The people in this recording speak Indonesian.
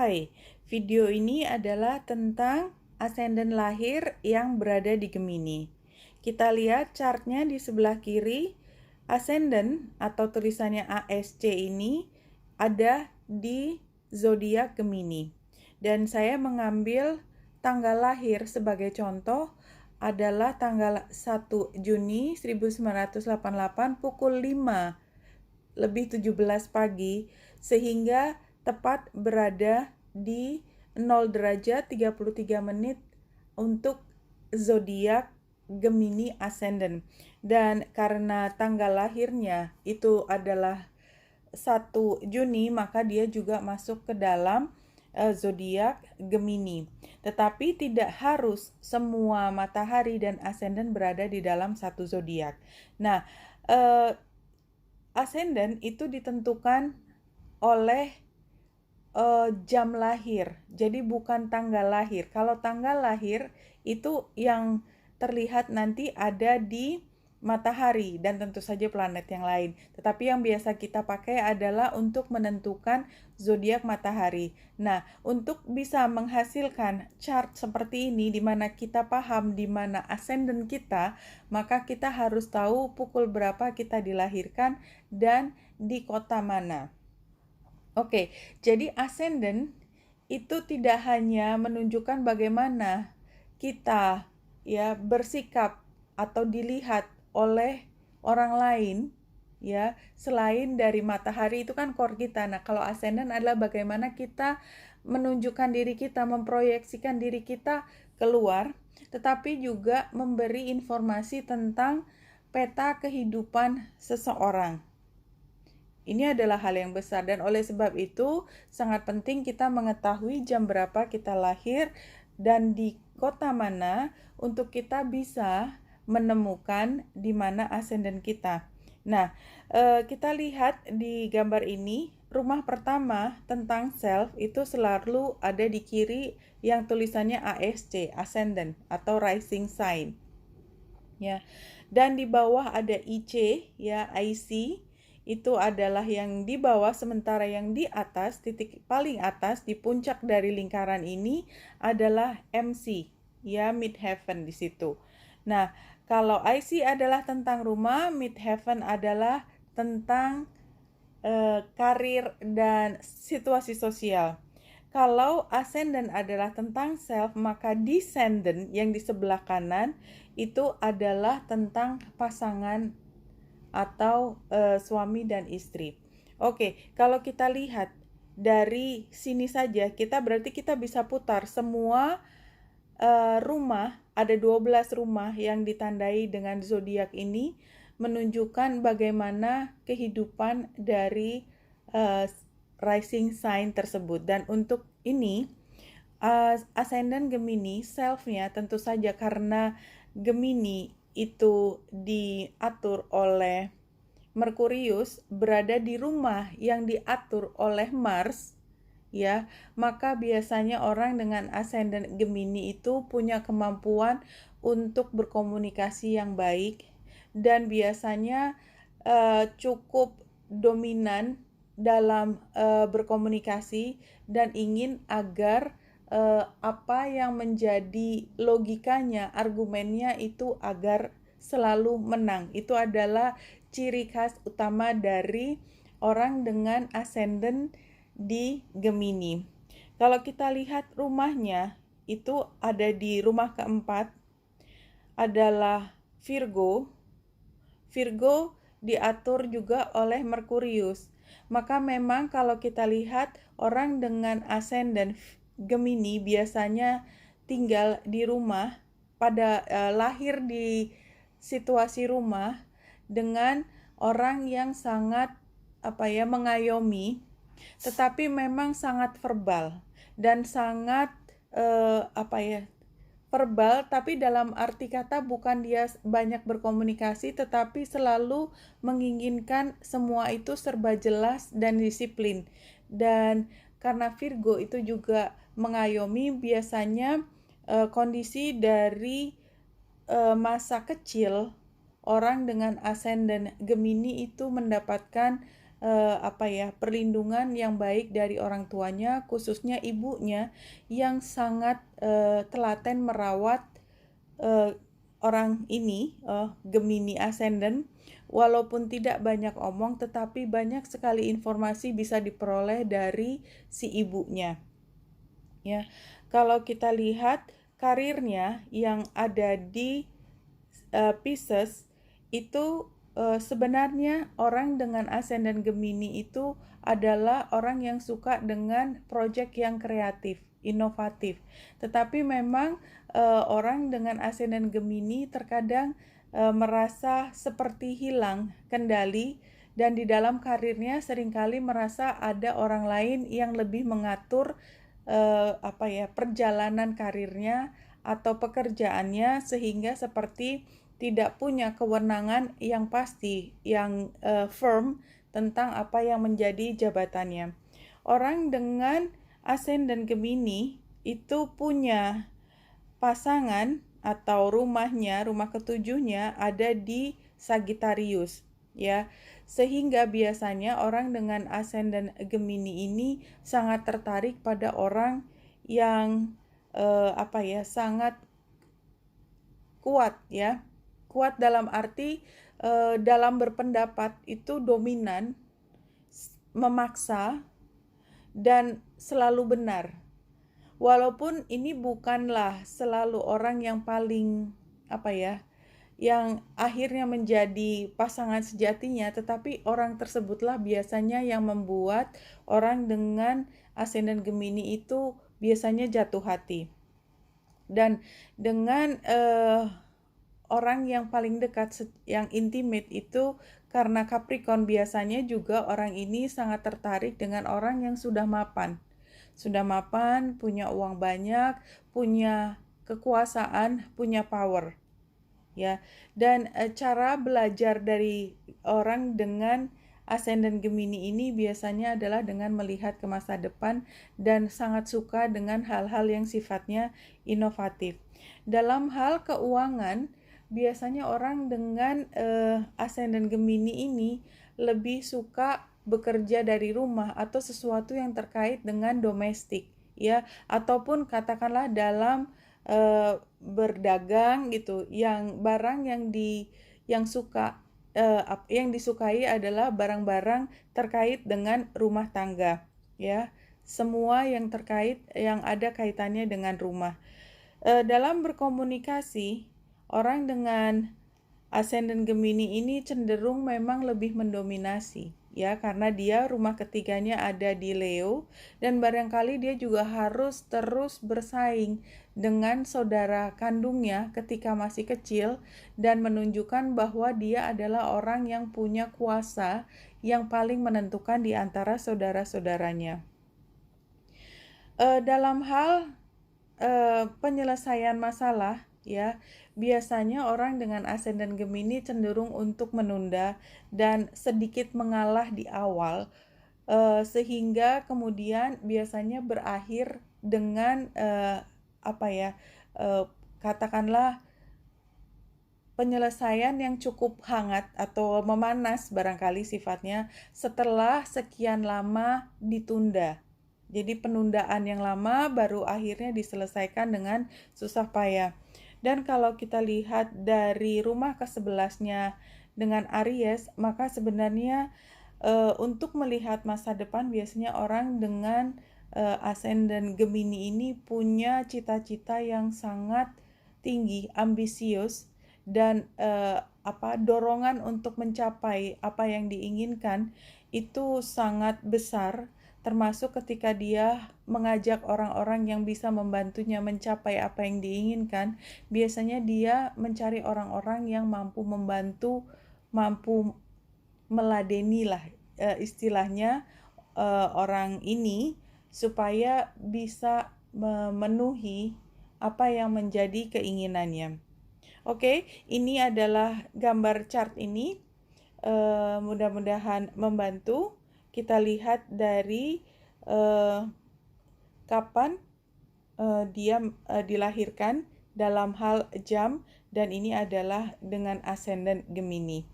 Hai, video ini adalah tentang ascendant lahir yang berada di Gemini. Kita lihat chartnya di sebelah kiri, ascendant atau tulisannya ASC ini ada di zodiak Gemini. Dan saya mengambil tanggal lahir sebagai contoh adalah tanggal 1 Juni 1988 pukul 5 lebih 17 pagi, sehingga tepat berada di 0 derajat 33 menit untuk zodiak Gemini ascendant. Dan karena tanggal lahirnya itu adalah 1 Juni, maka dia juga masuk ke dalam zodiak Gemini. Tetapi tidak harus semua matahari dan ascendant berada di dalam satu zodiak. Nah, ascendant itu ditentukan oleh jam lahir, jadi bukan tanggal lahir. Kalau tanggal lahir itu yang terlihat nanti ada di matahari dan tentu saja planet yang lain. Tetapi yang biasa kita pakai adalah untuk menentukan zodiak matahari. Nah, untuk bisa menghasilkan chart seperti ini di mana kita paham di mana ascendant kita, maka kita harus tahu pukul berapa kita dilahirkan dan di kota mana. Oke, jadi ascendant itu tidak hanya menunjukkan bagaimana kita ya bersikap atau dilihat oleh orang lain ya, selain dari matahari itu kan core kita. Nah, kalau ascendant adalah bagaimana kita menunjukkan diri kita, memproyeksikan diri kita keluar, tetapi juga memberi informasi tentang peta kehidupan seseorang. Ini adalah hal yang besar dan oleh sebab itu sangat penting kita mengetahui jam berapa kita lahir dan di kota mana untuk kita bisa menemukan di mana ascendant kita. Nah, kita lihat di gambar ini, rumah pertama tentang self itu selalu ada di kiri yang tulisannya ASC, ascendant atau rising sign. Ya. Dan di bawah ada IC, ya, IC. Itu adalah yang di bawah, sementara yang di atas, titik paling atas di puncak dari lingkaran ini adalah MC, ya, midheaven di situ. Nah, kalau IC adalah tentang rumah, midheaven adalah tentang karir dan situasi sosial. Kalau ascendant adalah tentang self, maka descendant yang di sebelah kanan itu adalah tentang pasangan atau suami dan istri. Oke, kalau kita lihat dari sini saja, berarti kita bisa putar semua rumah, ada 12 rumah yang ditandai dengan zodiak ini, menunjukkan bagaimana kehidupan dari rising sign tersebut. Dan untuk ini, ascendant Gemini, self-nya tentu saja karena Gemini itu diatur oleh Merkurius, berada di rumah yang diatur oleh Mars, ya, maka biasanya orang dengan ascendant Gemini itu punya kemampuan untuk berkomunikasi yang baik dan biasanya cukup dominan dalam berkomunikasi dan ingin agar apa yang menjadi logikanya, argumennya itu agar selalu menang. Itu adalah ciri khas utama dari orang dengan ascendant di Gemini. Kalau kita lihat rumahnya, itu ada di rumah keempat adalah Virgo. Virgo diatur juga oleh Merkurius. Maka memang kalau kita lihat orang dengan ascendant Gemini biasanya tinggal di rumah pada lahir di situasi rumah dengan orang yang sangat mengayomi, tetapi memang sangat verbal dan sangat verbal, tapi dalam arti kata bukan dia banyak berkomunikasi, tetapi selalu menginginkan semua itu serba jelas dan disiplin. Dan karena Virgo itu juga mengayomi, biasanya kondisi dari masa kecil orang dengan ascendant Gemini itu mendapatkan perlindungan yang baik dari orang tuanya, khususnya ibunya yang sangat telaten merawat orang ini, Gemini Ascendant. Walaupun tidak banyak omong, tetapi banyak sekali informasi bisa diperoleh dari si ibunya. Ya, kalau kita lihat karirnya yang ada di Pisces itu sebenarnya orang dengan ascendant Gemini itu adalah orang yang suka dengan proyek yang kreatif, inovatif. Tetapi memang orang dengan ascendant Gemini terkadang merasa seperti hilang kendali dan di dalam karirnya seringkali merasa ada orang lain yang lebih mengatur perjalanan karirnya atau pekerjaannya sehingga seperti tidak punya kewenangan yang pasti, yang firm tentang apa yang menjadi jabatannya. Orang dengan ascendant Gemini itu punya pasangan atau rumahnya, rumah ketujuhnya ada di Sagittarius, ya. Sehingga biasanya orang dengan ascendant Gemini ini sangat tertarik pada orang yang sangat kuat, ya. Kuat dalam arti dalam berpendapat itu dominan, memaksa, dan selalu benar. Walaupun ini bukanlah selalu orang yang paling yang akhirnya menjadi pasangan sejatinya, tetapi orang tersebutlah biasanya yang membuat orang dengan ascendant Gemini itu biasanya jatuh hati. Dan dengan orang yang paling dekat, yang intimate itu karena Capricorn, biasanya juga orang ini sangat tertarik dengan orang yang sudah mapan. Sudah mapan, punya uang banyak, punya kekuasaan, punya power. Ya. Dan cara belajar dari orang dengan ascendant Gemini ini biasanya adalah dengan melihat ke masa depan dan sangat suka dengan hal-hal yang sifatnya inovatif. Dalam hal keuangan, biasanya orang dengan ascendant Gemini ini lebih suka bekerja dari rumah atau sesuatu yang terkait dengan domestik, ya, ataupun katakanlah dalam berdagang gitu, yang barang yang disukai adalah barang-barang terkait dengan rumah tangga, ya, semua yang terkait yang ada kaitannya dengan rumah. Dalam berkomunikasi, orang dengan ascendant Gemini ini cenderung memang lebih mendominasi, ya, karena dia rumah ketiganya ada di Leo dan barangkali dia juga harus terus bersaing dengan saudara kandungnya ketika masih kecil dan menunjukkan bahwa dia adalah orang yang punya kuasa yang paling menentukan di antara saudara-saudaranya. Dalam hal penyelesaian masalah, ya, biasanya orang dengan ascendant Gemini cenderung untuk menunda dan sedikit mengalah di awal, sehingga kemudian biasanya berakhir dengan katakanlah penyelesaian yang cukup hangat atau memanas barangkali sifatnya setelah sekian lama ditunda. Jadi penundaan yang lama baru akhirnya diselesaikan dengan susah payah. Dan kalau kita lihat dari rumah ke-11-nya dengan Aries, maka sebenarnya untuk melihat masa depan biasanya orang dengan ascendant Gemini ini punya cita-cita yang sangat tinggi, ambisius, dan dorongan untuk mencapai apa yang diinginkan itu sangat besar, termasuk ketika dia mengajak orang-orang yang bisa membantunya mencapai apa yang diinginkan. Biasanya dia mencari orang-orang yang mampu membantu, mampu meladeni lah istilahnya orang ini supaya bisa memenuhi apa yang menjadi keinginannya. Oke, ini adalah gambar chart ini. Mudah-mudahan membantu. Kita lihat dari kapan dia dilahirkan dalam hal jam, dan ini adalah dengan ascendant Gemini.